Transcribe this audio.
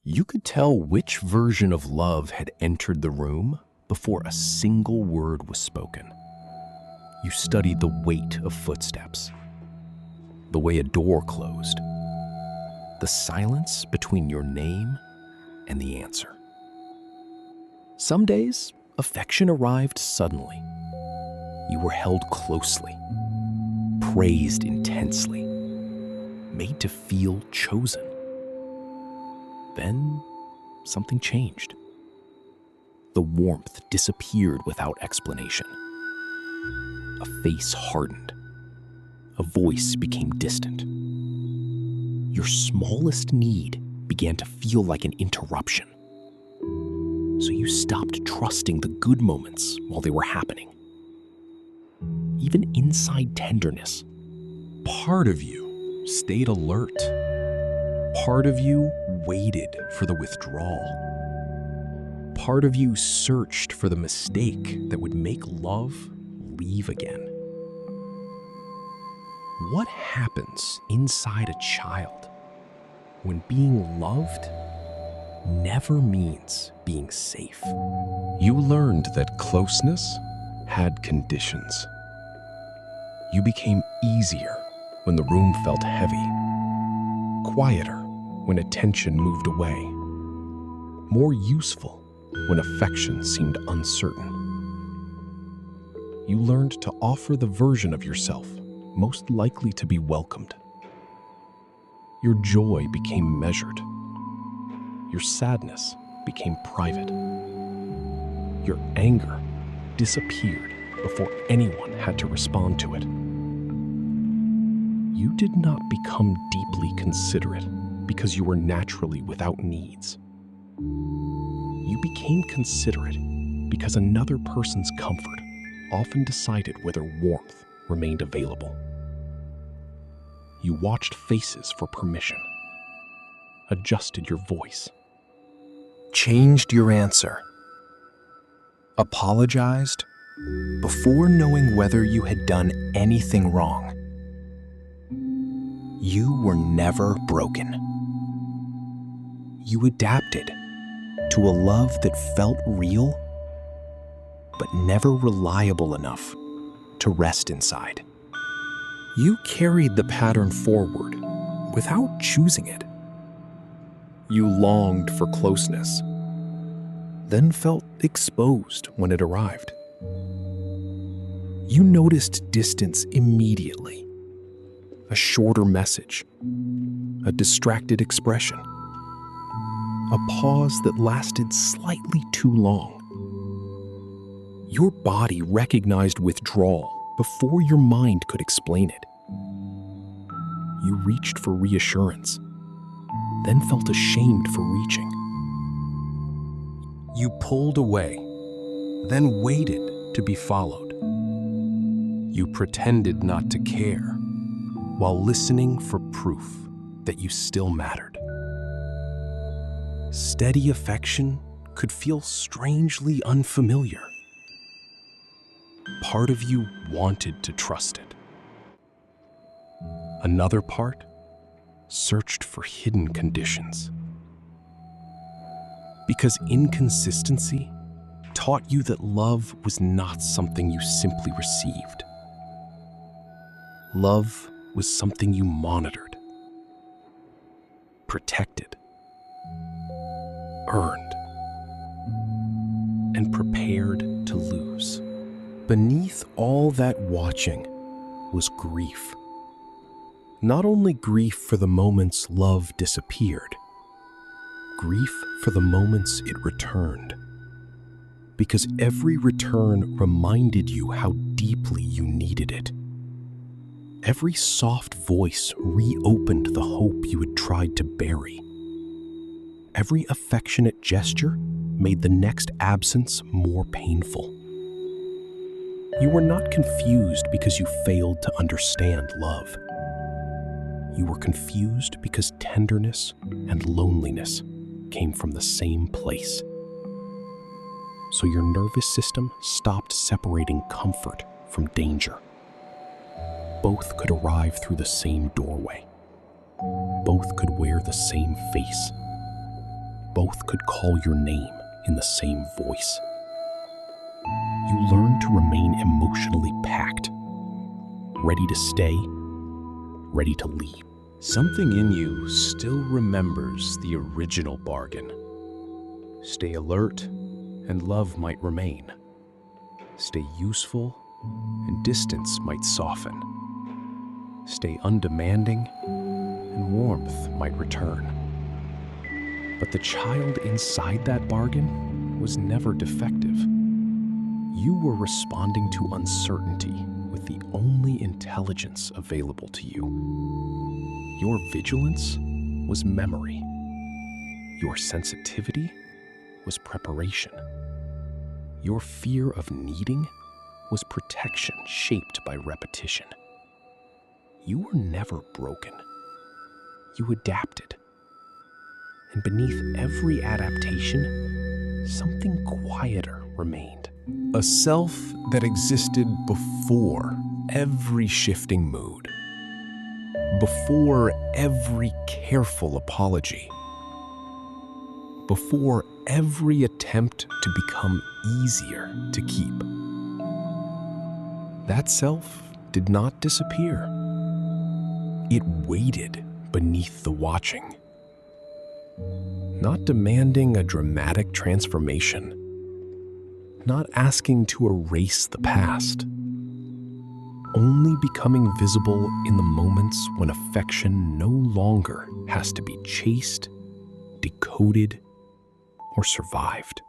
You could tell which version of love had entered the room before a single word was spoken. You studied the weight of footsteps, the way a door closed, the silence between your name and the answer. Some days, affection arrived suddenly. You were held closely, praised intensely, made to feel chosen. Then, something changed. The warmth disappeared without explanation. A face hardened. A voice became distant. Your smallest need began to feel like an interruption. So you stopped trusting the good moments while they were happening. Even inside tenderness, part of you stayed alert. Part of you waited for the withdrawal. Part of you searched for the mistake that would make love leave again. What happens inside a child when being loved never means being safe? You learned that closeness had conditions. You became easier when the room felt heavy, quieter when attention moved away, more useful when affection seemed uncertain. You learned to offer the version of yourself most likely to be welcomed. Your joy became measured. Your sadness became private. Your anger disappeared before anyone had to respond to it. You did not become deeply considerate because you were naturally without needs. You became considerate because another person's comfort often decided whether warmth remained available. You watched faces for permission, adjusted your voice, Changed your answer, apologized before knowing whether you had done anything wrong. You were never broken. You adapted to a love that felt real, but never reliable enough to rest inside. You carried the pattern forward without choosing it. You longed for closeness, then felt exposed when it arrived. You noticed distance immediately, a shorter message, a distracted expression, a pause that lasted slightly too long. Your body recognized withdrawal before your mind could explain it. You reached for reassurance, then felt ashamed for reaching. You pulled away, then waited to be followed. You pretended not to care while listening for proof that you still mattered. Steady affection could feel strangely unfamiliar. Part of you wanted to trust it. Another part searched for hidden conditions. Because inconsistency taught you that love was not something you simply received. Love was something you monitored, protected, earned, and prepared to lose. Beneath all that watching was grief. Not only grief for the moments love disappeared, grief for the moments it returned. Because every return reminded you how deeply you needed it. Every soft voice reopened the hope you had tried to bury. Every affectionate gesture made the next absence more painful. You were not confused because you failed to understand love. You were confused because tenderness and loneliness came from the same place. So your nervous system stopped separating comfort from danger. Both could arrive through the same doorway. Both could wear the same face. both could call your name in the same voice. You learned to remain emotionally packed, ready to stay, ready to leave. Something in you still remembers the original bargain. Stay alert, and love might remain. Stay useful, and distance might soften. Stay undemanding, and warmth might return. But the child inside that bargain was never defective. You were responding to uncertainty with the only intelligence available to you. Your vigilance was memory. Your sensitivity was preparation. Your fear of needing was protection shaped by repetition. You were never broken. You adapted. And beneath every adaptation, something quieter remained. A self that existed before every shifting mood, before every careful apology, before every attempt to become easier to keep. That self did not disappear. It waited beneath the watching, not demanding a dramatic transformation, not asking to erase the past, only becoming visible in the moments when affection no longer has to be chased, decoded, or survived.